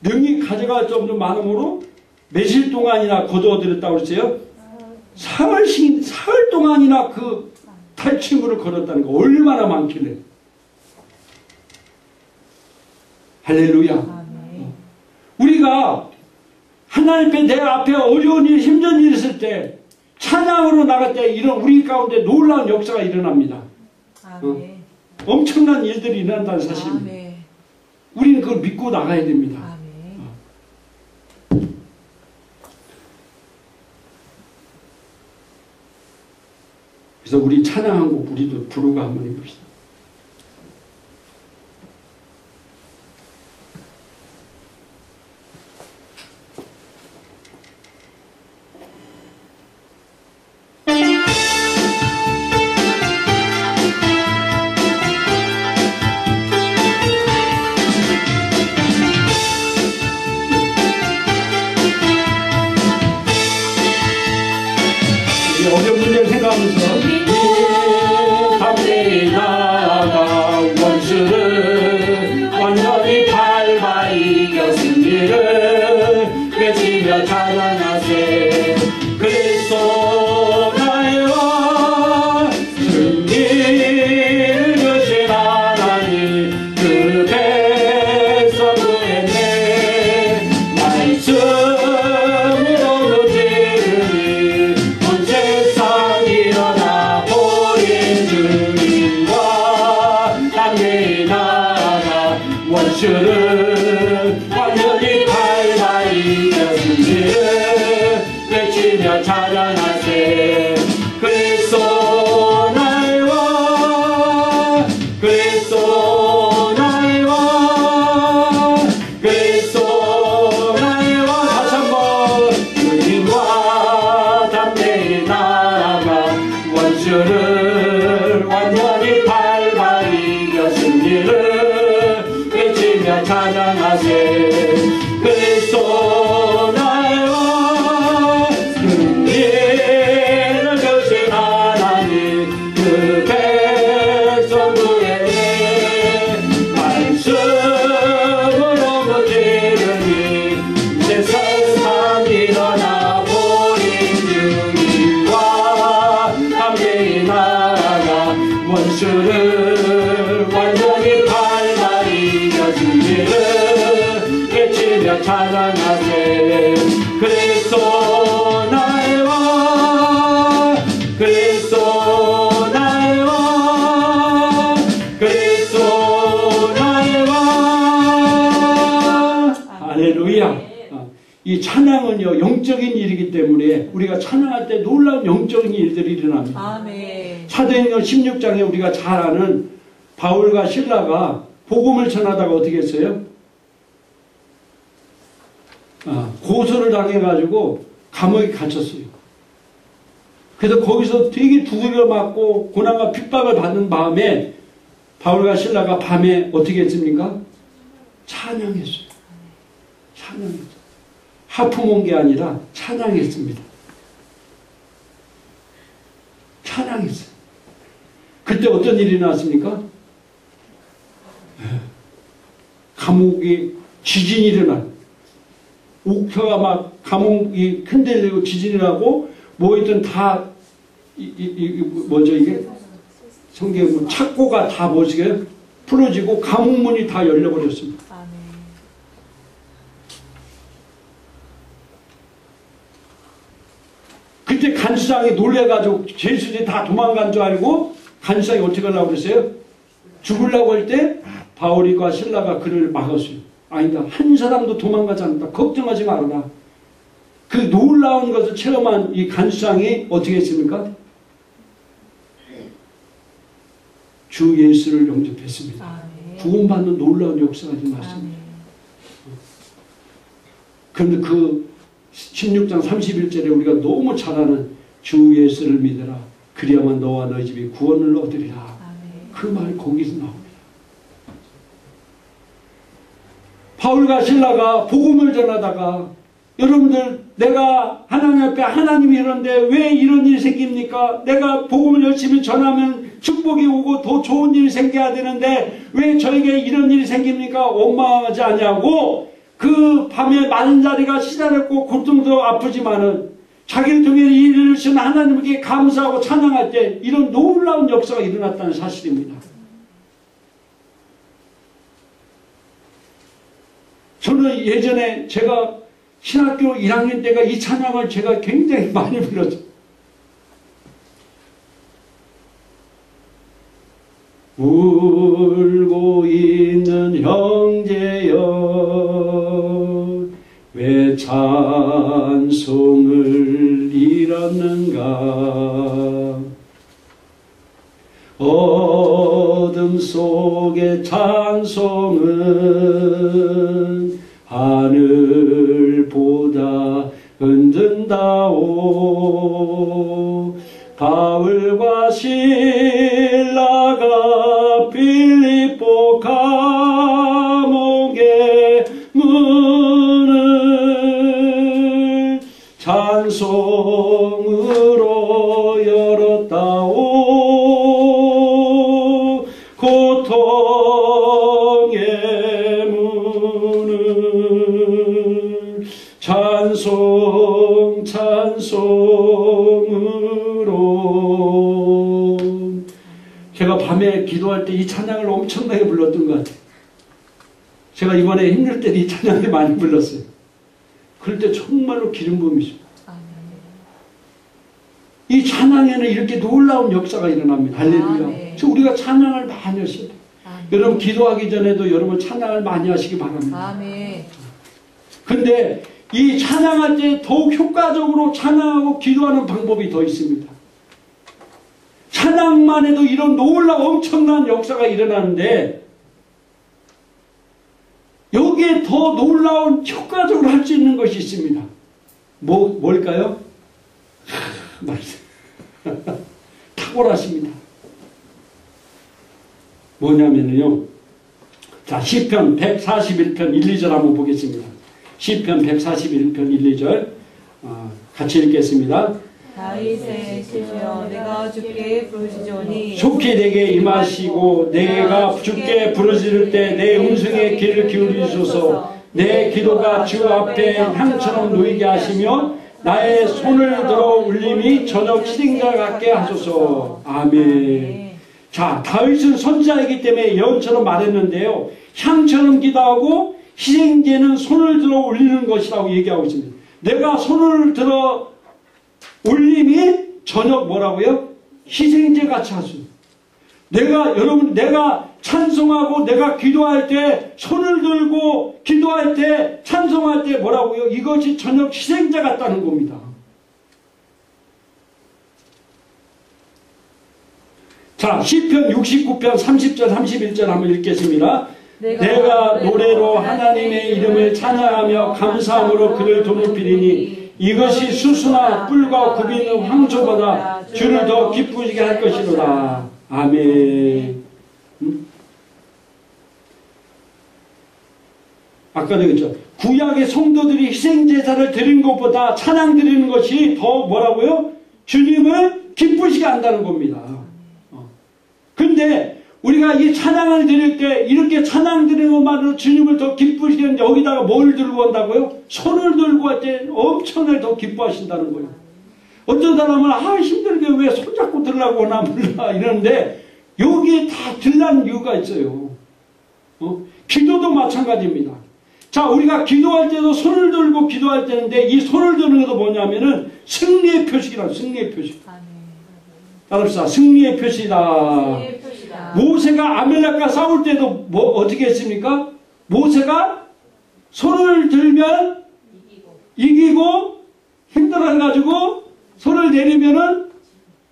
능히 가져갈 수 없는 많으므로 며칠 동안이나 거두어들였다고 그랬어요. 사흘 동안이나 그 탈취물을 걸었다는 거 얼마나 많길래. 할렐루야. 우리가 하나님 내 앞에 어려운 일, 힘든 일 있을 때 찬양으로 나갈 때 이런 우리 가운데 놀라운 역사가 일어납니다. 엄청난 일들이 일어난다는 사실입니다. 우리는 그걸 믿고 나가야 됩니다. 그래서 우리 찬양한 곡 우리도 부르고 한번 해봅시다. 어려운 문제를 생각하면서 담대히 나아가 원수를 완전히 밟아 이겼음이를 외치며 찬양하세. 그리스도 나의 왕 승리를 주신 하나님 그 백성 구했네. 말씀으로 지르니 온 세상 일어나 보린 주님과 담대히 나아가 원수를 완전히 밟아 이겼음이를 외치며 찬양하세. 그리스도 나의 왕 그리스도 나의 왕 그리스도 나의 왕. 다시 한번 주님과 담대히 나아가 원수를 완전히 밟아 이겼음이를 외치며 찬양하세. 그리스도 나의 왕 승리를 주신 하나님 그 백성 구했네. 말씀으로 무지르니 세상 일어나 보린 주님과 담대히 나아가 원수를 완전히 밟아 이겼음이를 외치며 찬양하세. 그리스도 나의 왕 그리스도 나의 왕 그리스도 나의 왕. 할렐루야. 이 찬양은요 영적인 일이기 때문에 우리가 찬양할 때 놀라운 영적인 일들이 일어납니다. 아멘. 사도행전 16장에 우리가 잘 아는 바울과 실라가 복음을 전하다가 어떻게 했어요? 고소를 당해가지고 감옥에 갇혔어요. 그래서 거기서 되게 두들겨 맞고 고난과 핍박을 받는 마음에 바울과 실라가 밤에 어떻게 했습니까? 찬양했어요. 찬양했어요. 하품 온 게 아니라 찬양했습니다. 찬양했어요. 그때 어떤 일이 났습니까? 감옥이 지진이 일어나. 옥터가 막 감옥이 흔들리고 지진이 나고 뭐있든 다 뭐죠 이게 성경에 뭐 착고가 다 뭐지게 풀어지고 감옥문이 다 열려버렸습니다. 아멘. 그때 간수장이 놀래가지고 죄수들이 다 도망간 줄 알고 간수장이 어떻게 하려고 그랬어요? 죽으려고 할 때 바울과 실라가 그를 막았어요. 아니다. 한 사람도 도망가지 않는다. 걱정하지 말아라. 그 놀라운 것을 체험한 이 간수장이 어떻게 했습니까? 주 예수를 영접했습니다. 아멘. 구원받는 놀라운 역사가 일어났습니다. 그런데 그 16장 31절에 우리가 너무 잘 아는 주 예수를 믿어라. 그리야만 너와 너희 집이 구원을 얻으리라. 아멘. 그 말이 거기서 나옵니다. 바울과 실라가 복음을 전하다가 여러분들 내가 하나님 앞에 하나님이 이런데 왜 이런 일이 생깁니까? 내가 복음을 열심히 전하면 축복이 오고 더 좋은 일이 생겨야 되는데 왜 저에게 이런 일이 생깁니까? 원망하지 않냐고 그 밤에 많은 자리가 시달렸고 고통도 아프지만은 자기를 통해 일을 이루신 하나님께 감사하고 찬양할 때 이런 놀라운 역사가 일어났다는 사실입니다. 저는 예전에 제가 신학교 1학년 때가 이 찬양을 제가 굉장히 많이 불렀죠. 울고 있는 형제여 왜 찬송을 잃었는가 마음 속의 찬송은 하늘보다 흔든다오. 바울과 실라가 빌립보 감옥의 문을 찬송으로 열었다오. 고통의 문을 찬송으로. 제가 밤에 기도할 때 이 찬양을 엄청나게 불렀던 것 같아요. 제가 이번에 힘들 때 이 찬양을 많이 불렀어요. 그럴 때 정말로 기름 부음이죠. 이 찬양에는 이렇게 놀라운 역사가 일어납니다. 할렐루야. 그래서 우리가 찬양을 많이 하셔야 돼요. 여러분 기도하기 전에도 여러분 찬양을 많이 하시기 바랍니다. 근데 이 찬양할 때 더욱 효과적으로 찬양하고 기도하는 방법이 더 있습니다. 찬양만 해도 이런 놀라운 엄청난 역사가 일어나는데 여기에 더 놀라운 효과적으로 할 수 있는 것이 있습니다. 뭘까요? 말씀. 탁월하십니다. 뭐냐면요. 자, 시편 141편 1, 2절 한번 보겠습니다. 시편 141편 1, 2절 같이 읽겠습니다. 다윗의 시며 내가 주께 부르시오니 속히 내게 임하시고 내가 주께 부르짖을 때 내 음성에 귀를 기울이소서. 내 기도가 주 앞에 향처럼 놓이게 하시며 나의 손을 들어 울림이 저녁 희생자 같게 하소서. 아멘. 자, 다윗은 선지자이기 때문에 예언처럼 말했는데요. 향처럼 기도하고 희생제는 손을 들어 울리는 것이라고 얘기하고 있습니다. 내가 손을 들어 울림이 저녁 뭐라고요? 희생제 같이 하소서. 내가 찬송하고 내가 기도할 때 손을 들고 기도할 때 찬송할 때 뭐라고요? 이것이 저녁 희생자 같다는 겁니다. 자, 시편 69편 30절 31절 한번 읽겠습니다. 내가 노래로 하나님의 이름을 찬양하며 감사함으로 그를 높이리니 이것이 수수나 뿔과 굽이는 황소보다 주를 더 기쁘시게 할 것이로다. 아멘. 아까도 그랬죠. 구약의 성도들이 희생제사를 드린 것보다 찬양 드리는 것이 더 뭐라고요? 주님을 기쁘시게 한다는 겁니다. 근데 우리가 이 찬양을 드릴 때 이렇게 찬양 드리는 것만으로 주님을 더 기쁘시게 하는데 여기다가 뭘 들고 온다고요? 손을 들고 할 때 엄청나게 더 기뻐하신다는 거예요. 어떤 사람은 힘들게 왜 손잡고 들으려고 하나 몰라 이러는데 여기에 다 들라는 이유가 있어요. 기도도 마찬가지입니다. 자, 우리가 기도할 때도 손을 들고 기도할 때인데 이 손을 드는 것도 뭐냐면은 승리의 표식이라고. 승리의 표식. 따라합시다. 승리의 표시다. 모세가 아멜렉과 싸울 때도 어떻게 했습니까? 모세가 손을 들면 이기고 힘들어가지고 손을 내리면은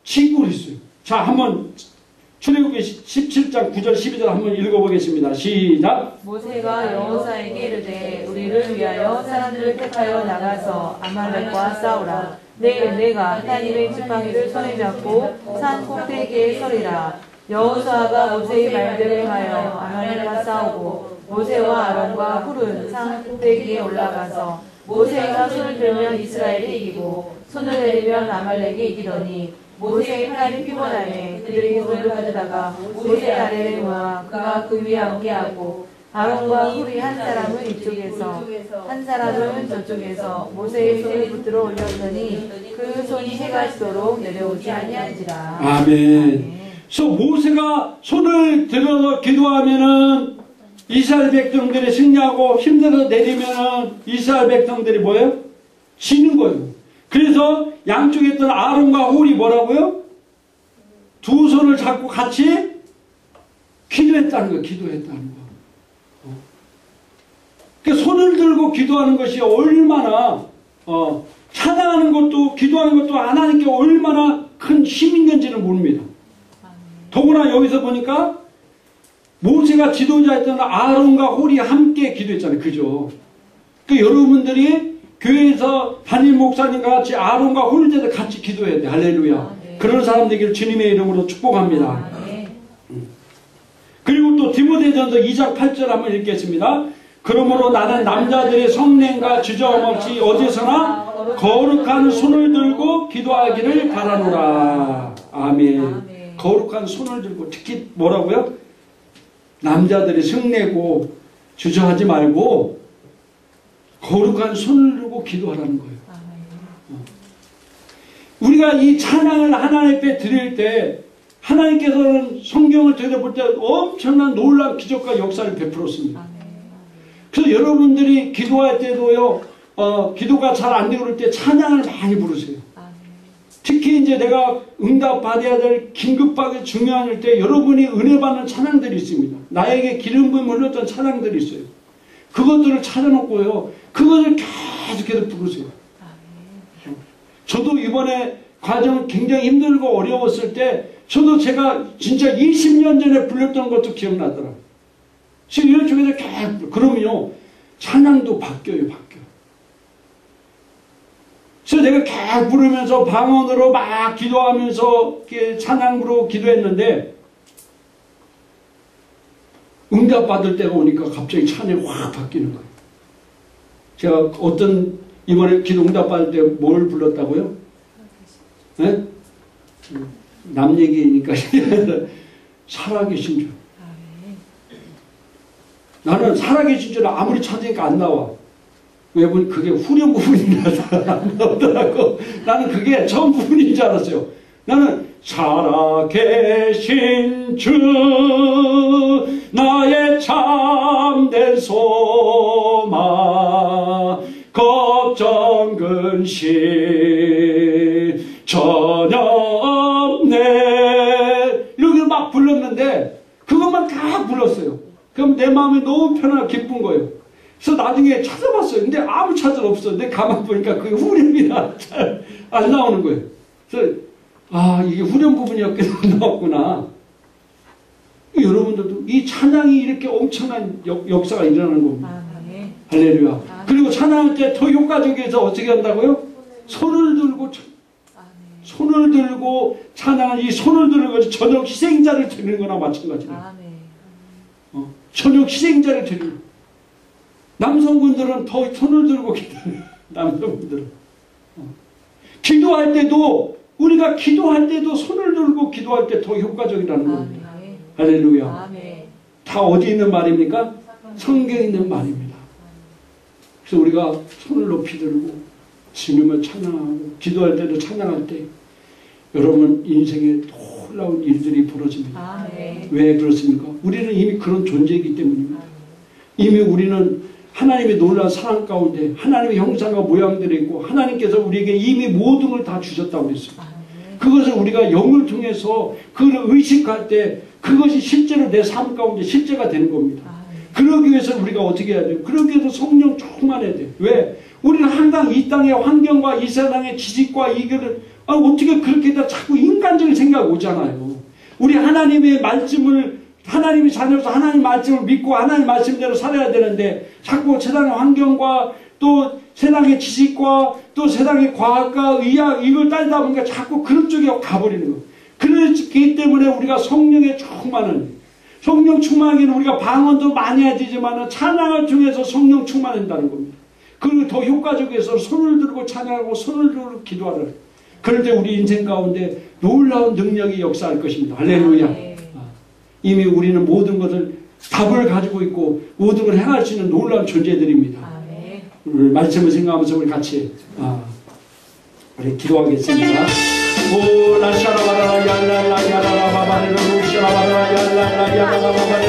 지고 그랬어요. 자, 한번 출애굽기 17장 9절 12절 한번 읽어보겠습니다. 시작. 모세가 여호사에게 이르되 우리를 위하여 사람들을 택하여 나가서 아말렉과 싸우라. 내가 하나님의 지팡이를 손에 잡고 산 꼭대기에 서리라. 여호수아가 모세의 말대로 행하여 아말렉과 싸우고 모세와 아론과 훌은 산 꼭대기에 올라가서 모세가 손을 들면 이스라엘이 이기고 손을 내리면 아말렉이 이기더니 모세의 팔이 피곤하매 그들이 손을 가져다가 모세 아래에 놓아 그가 그 위에 앉게 하고 아론과 훌이 한 사람은 이쪽에서 한 사람은 저쪽에서 모세의 손을 붙들어 올렸더니 그 손이 해가 지도록 내려오지 아니한지라. 아멘. 그래서 모세가 손을 들어서 기도하면은 이스라엘 백성들이 승리하고 힘들어서 내리면은 이스라엘 백성들이 뭐예요? 지는 거예요. 그래서 양쪽에 있던 아론과 홀이 뭐라고요? 두 손을 잡고 같이 기도했다는 거예요. 기도했다는 거. 그러니까 손을 들고 기도하는 것이 얼마나 찬양하는 것도 기도하는 것도 하나님께 얼마나 큰 힘인 건지는 모릅니다. 더구나 여기서 보니까 모세가 지도자였던 아론과 홀이 함께 기도했잖아요. 그죠? 그 여러분들이 교회에서 담임 목사님과 같이 아론과 홀대도 같이 기도해야 돼. 할렐루야. 네. 그런 사람 되기를 주님의 이름으로 축복합니다. 네. 그리고 또 디모데전서 2장 8절 한번 읽겠습니다. 그러므로 나는 남자들의 성냄과 주저함 없이 어디서나 거룩한 손을 들고 기도하기를 바라노라. 아멘. 거룩한 손을 들고, 특히 뭐라고요? 남자들이 성내고 주저하지 말고 거룩한 손을 들고 기도하라는 거예요. 우리가 이 찬양을 하나님 앞에 드릴 때 하나님께서는 성경을 들여다볼 때 엄청난 놀라운 기적과 역사를 베풀었습니다. 그래서 여러분들이 기도할 때도요, 기도가 잘 안 되고 그럴 때 찬양을 많이 부르세요. 특히 이제 내가 응답 받아야 될 긴급하게 중요한 일 때 여러분이 은혜 받는 찬양들이 있습니다. 나에게 기름 부음 흘렸던 찬양들이 있어요. 그것들을 찾아놓고요, 그것을 계속해서 부르세요. 저도 이번에 과정 굉장히 힘들고 어려웠을 때 저도 제가 진짜 20년 전에 불렀던 것도 기억나더라고요. 지금 이런 쪽에서 계속 그러면요, 찬양도 바뀌어요. 그래서 내가 계속 부르면서 방언으로 막 기도하면서 찬양 부르고 기도했는데 응답 받을 때가 오니까 갑자기 찬양이 확 바뀌는 거예요. 제가 어떤 이번에 기도 응답 받을 때 뭘 불렀다고요? 네? 남 얘기니까 살아계신 줄. 나는 살아계신 줄 아무리 찾으니까 안 나와. 왜 보니 그게 후렴 부분이라서 안 나오더라고. 나는 그게 전 부분인 줄 알았어요. 나는 살아계신 주 나의 참된 소망 걱정 근심 전혀 없네. 이렇게 막 불렀는데 그것만 다 불렀어요. 그럼 내 마음이 너무 편하고 기쁜 거예요. 그래서 나중에 찾아봤어요. 근데 아무 찾아 없어. 근데 가만 보니까 그게 후렴이라 잘 안 나오는 거예요. 그래서 이게 후렴 부분이었겠구나 나왔구나. 여러분들도 이 찬양이 이렇게 엄청난 역사가 일어나는 겁니다. 할렐루야. 그리고 찬양할 때 더 효과적이어서 어떻게 한다고요? 손을 들고 찬양을 이 손을 들고 저녁 희생자를 드리는 거나 마찬가지예요. 저녁 희생자를 드리는. 남성분들은 더 손을 들고 기도해요. 남성분들은. 기도할 때도 우리가 기도할 때도 손을 들고 기도할 때 더 효과적이라는 겁니다. 할렐루야. 다 어디 있는 말입니까? 성경에 있는 말입니다. 그래서 우리가 손을 높이 들고 주님을 찬양하고 기도할 때도 찬양할 때 여러분 인생에 놀라운 일들이 벌어집니다. 왜 그렇습니까? 우리는 이미 그런 존재이기 때문입니다. 이미 우리는 하나님의 놀라운 사랑 가운데 하나님의 형상과 모양들이 있고 하나님께서 우리에게 이미 모든 걸 다 주셨다고 했습니다. 그것을 우리가 영을 통해서 그걸 의식할 때 그것이 실제로 내 삶 가운데 실제가 되는 겁니다. 그러기 위해서 우리가 어떻게 해야 돼요? 그러기 위해서 성령 충만해야 돼요. 왜? 우리는 항상 이 땅의 환경과 이 세상의 지식과 이거를 어떻게 그렇게 다 자꾸 인간적인 생각이 오잖아요. 우리 하나님의 말씀을 하나님이 자녀로서 하나님 말씀을 믿고 하나님 말씀대로 살아야 되는데 자꾸 세상의 환경과 또 세상의 지식과 또 세상의 과학과 의학 이걸 따지다 보니까 자꾸 그런 쪽에 가버리는 거예요. 그렇기 때문에 우리가 성령에 성령 충만하기는 우리가 방언도 많이 해야 되지만 찬양을 통해서 성령 충만한다는 겁니다. 그리고 더 효과적이어서 손을 들고 찬양하고 손을 들고 기도하라. 그럴 때 우리 인생 가운데 놀라운 능력이 역사할 것입니다. 할렐루야. 이미 우리는 모든 것을 답을 가지고 있고 모든 걸 행할 수 있는 놀라운 존재들입니다. 말씀을 생각하면서 우리 같이 우리 기도하겠습니다. 오 라샤라바라 야라라 야라라 바바레로 샤라바라 야라라 야라라 바바레